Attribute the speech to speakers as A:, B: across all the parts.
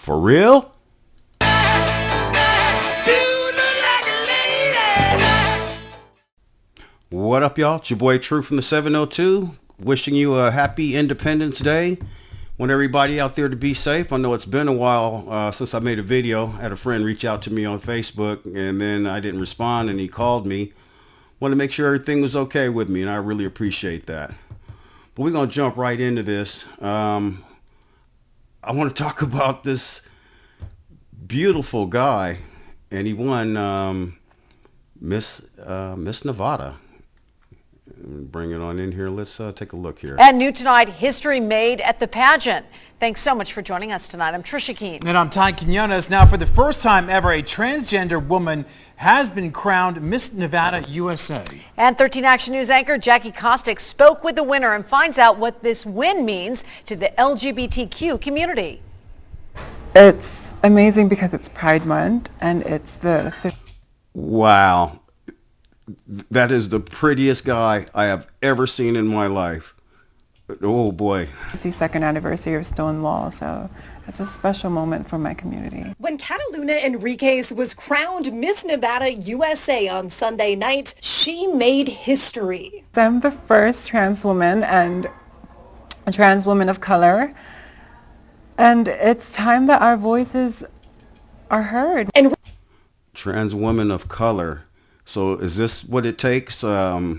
A: For real? What up, y'all? It's your boy True from the 702. Wishing you a happy Independence Day. Want everybody out there to be safe. I know it's been a while since I made a video. I had a friend reach out to me on Facebook, and then I didn't respond, and he called me. Want to make sure everything was okay with me, and I really appreciate that. But we're going to jump right into this. I want to talk about this beautiful guy, and he won Miss Nevada. Bring it on in here. Let's take a look here.
B: And new tonight, history made at the pageant. Thanks so much for joining us tonight. I'm Trisha Keene.
C: And I'm Ty Quinones. Now, for the first time ever, a transgender woman has been crowned Miss Nevada USA.
B: And 13 Action News anchor Jackie Kostick spoke with the winner and finds out what this win means to the LGBTQ community.
D: It's amazing because it's Pride Month and it's the 5th.
A: Wow. That is the prettiest guy I have ever seen in my life. Oh boy.
D: It's the 2nd anniversary of Stonewall, so it's a special moment for my community.
E: When Catalina Enriquez was crowned Miss Nevada USA on Sunday night, she made history.
D: I'm the first trans woman and a trans woman of color, and it's time that our voices are heard.
E: And
A: trans woman of color. So is this what it takes? A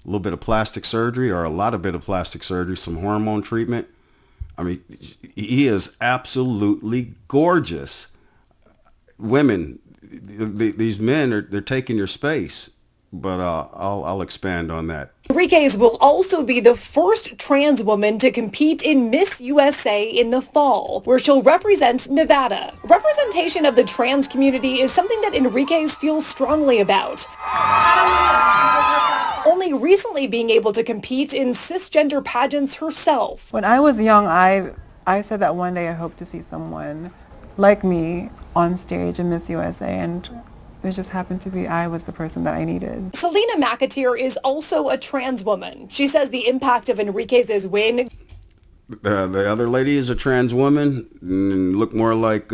A: little bit of plastic surgery or a lot of bit of plastic surgery, some hormone treatment? I mean, he is absolutely gorgeous. Women, these men, they're taking your space. But I'll expand on that.
E: Enriquez will also be the first trans woman to compete in Miss USA in the fall, where she'll represent Nevada. Representation of the trans community is something that Enriquez feels strongly about. Only recently being able to compete in cisgender pageants herself.
D: When I was young, I said that one day I hope to see someone like me on stage in Miss USA, and it just happened to be I was the person that I needed.
E: Selena McAteer is also a trans woman. She says the impact of Enriquez's win.
A: The other lady is a trans woman and look more like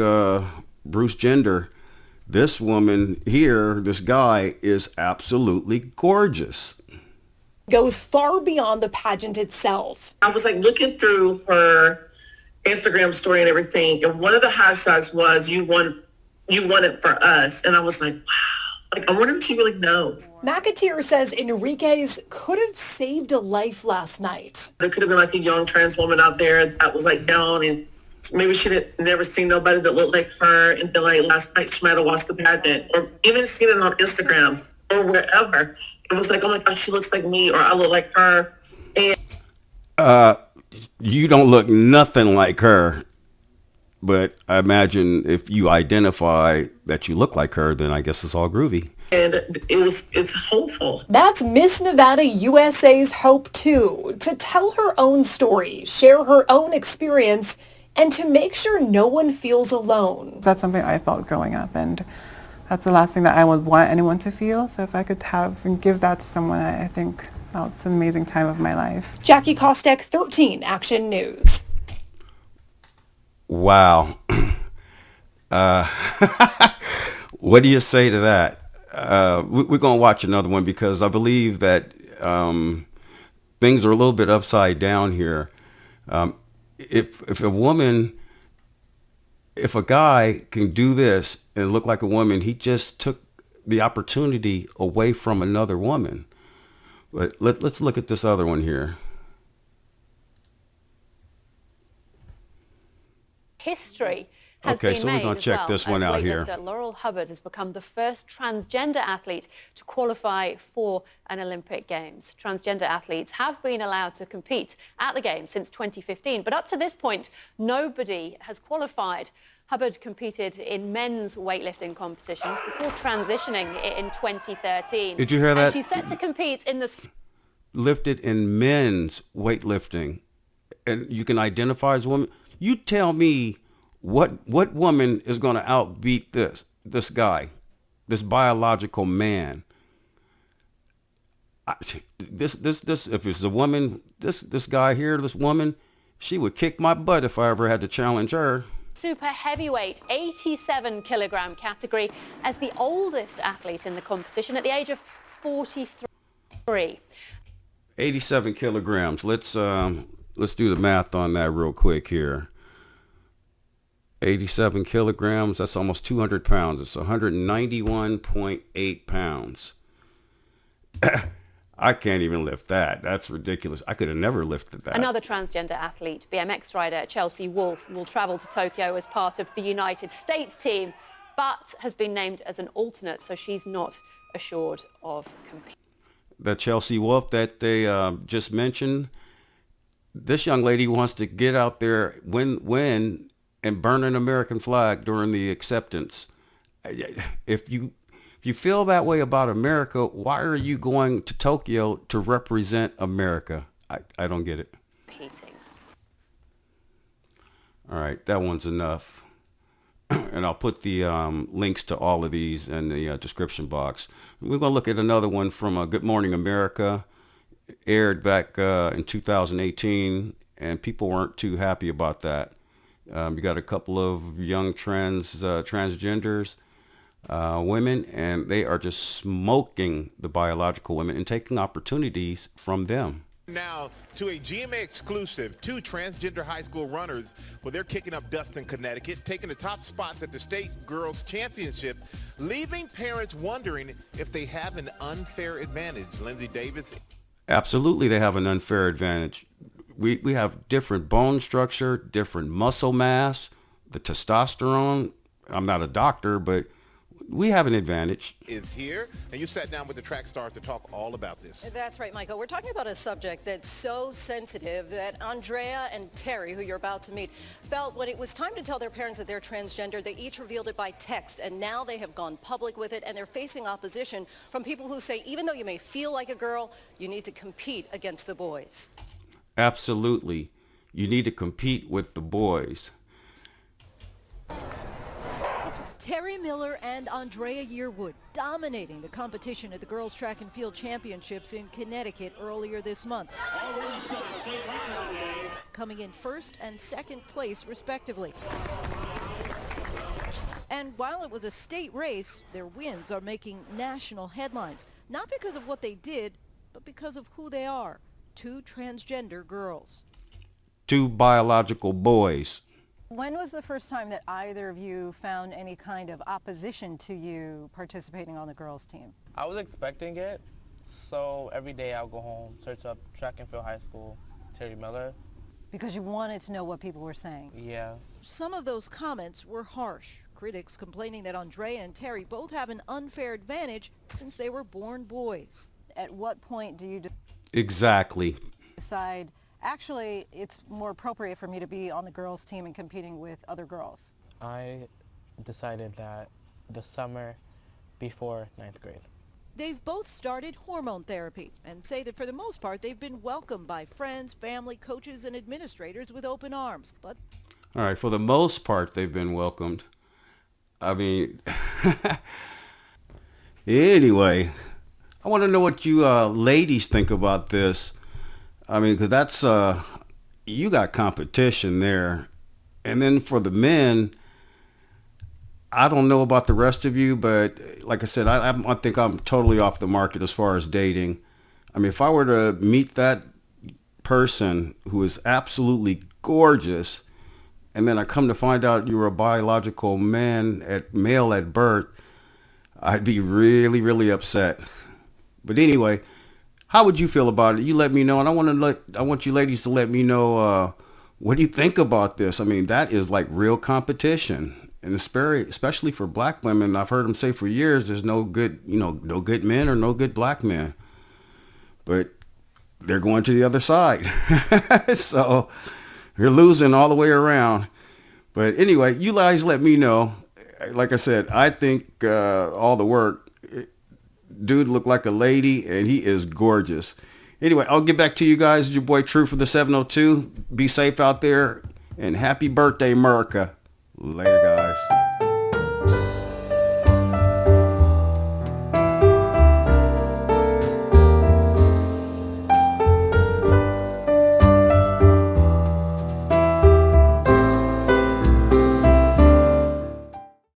A: Bruce Jenner. This woman here, this guy, is absolutely gorgeous.
E: Goes far beyond the pageant itself.
F: I was like looking through her Instagram story and everything, and one of the hashtags was you won it for us. And I was like, wow. Like, I wonder if she really knows.
E: McAteer says Enriquez could have saved a life last night.
F: There could have been like a young trans woman out there that was like down, and maybe she had never seen nobody that looked like her. And then like last night she might have watched the pageant or even seen it on Instagram or wherever. It was like, oh my gosh, she looks like me, or I look like her. And
A: you don't look nothing like her. But I imagine if you identify that you look like her, then I guess it's all groovy.
F: And it's hopeful.
E: That's Miss Nevada USA's hope too, to tell her own story, share her own experience, and to make sure no one feels alone.
D: That's something I felt growing up, and that's the last thing that I would want anyone to feel. So if I could have and give that to someone, I think it's an amazing time of my life.
E: Jackie Kostick, 13 Action News.
A: Wow. What do you say to that? We're going to watch another one because I believe that things are a little bit upside down here. If a guy can do this and look like a woman, he just took the opportunity away from another woman. But let's look at this other one here.
G: History has
A: okay,
G: been
A: so we're
G: made
A: going to check
G: well,
A: this one out here.
G: Laurel Hubbard has become the first transgender athlete to qualify for an Olympic Games. Transgender athletes have been allowed to compete at the Games since 2015, but up to this point, nobody has qualified. Hubbard competed in men's weightlifting competitions before transitioning in 2013.
A: Did you hear that?
G: And she's set to compete in the...
A: Lifted in men's weightlifting, and you can identify as a woman. You tell me what woman is going to outbeat this guy, this biological man. This if it's a woman, this guy here, this woman, she would kick my butt if I ever had to challenge her.
G: super heavyweight 87 kilogram category as the oldest athlete in the competition at the age of 43.
A: 87 kilograms. Let's do the math on that real quick here. 87 kilograms, that's almost 200 pounds. It's 191.8 pounds. I can't even lift that. That's ridiculous. I could have never lifted that.
G: Another transgender athlete, BMX rider Chelsea Wolfe, will travel to Tokyo as part of the United States team, but has been named as an alternate, so she's not assured of competing.
A: That Chelsea Wolfe that they just mentioned, this young lady wants to get out there, win, and burn an American flag during the acceptance. If you feel that way about America, why are you going to Tokyo to represent America? I don't get it.
G: Competing.
A: All right, that one's enough. And I'll put the links to all of these in the description box. We're going to look at another one from Good Morning America. Aired back in 2018, and people weren't too happy about that. You got a couple of young transgenders, women, and they are just smoking the biological women and taking opportunities from them.
H: Now to a GMA exclusive, 2 transgender high school runners, well, they're kicking up dust in Connecticut, taking the top spots at the state girls championship, leaving parents wondering if they have an unfair advantage. Lindsay Davis.
A: Absolutely, they have an unfair advantage. We have different bone structure, different muscle mass, the testosterone. I'm not a doctor, but we have an advantage.
H: Is here, and you sat down with the track stars to talk all about this.
I: That's right, Michael. We're talking about a subject that's so sensitive that Andrea and Terry, who you're about to meet, felt when it was time to tell their parents that they're transgender, they each revealed it by text, and now they have gone public with it, and they're facing opposition from people who say even though you may feel like a girl, you need to compete against the boys.
A: Absolutely. You need to compete with the boys.
J: Terry Miller and Andrea Yearwood dominating the competition at the Girls Track and Field Championships in Connecticut earlier this month, coming in first and second place respectively. And while it was a state race, their wins are making national headlines, not because of what they did, but because of who they are. 2 transgender girls.
A: 2 biological boys.
K: When was the first time that either of you found any kind of opposition to you participating on the girls' team?
L: I was expecting it, so every day I'll go home, search up Track and Field High School, Terry Miller.
K: Because you wanted to know what people were saying?
L: Yeah.
J: Some of those comments were harsh. Critics complaining that Andrea and Terry both have an unfair advantage since they were born boys.
K: At what point do you
A: Exactly.
K: decide, actually, it's more appropriate for me to be on the girls' team and competing with other girls?
L: I decided that the summer before 9th grade.
J: They've both started hormone therapy and say that for the most part they've been welcomed by friends, family, coaches, and administrators with open arms. But
A: all right, for the most part they've been welcomed. I mean, anyway, I want to know what you ladies think about this. I mean, because that's, you got competition there. And then for the men, I don't know about the rest of you, but like I said, I think I'm totally off the market as far as dating. I mean, if I were to meet that person who is absolutely gorgeous, and then I come to find out you were a biological male at birth, I'd be really, really upset. But anyway, how would you feel about it? You let me know, and I want you ladies to let me know what do you think about this. I mean, that is like real competition, and especially for black women. I've heard them say for years, there's no good, no good men or no good black men, but they're going to the other side, so you're losing all the way around. But anyway, you guys let me know. Like I said, I think all the work. Dude looked like a lady, and he is gorgeous. Anyway, I'll get back to you guys. It's your boy True for the 702. Be safe out there, and happy birthday, America. Later, guys.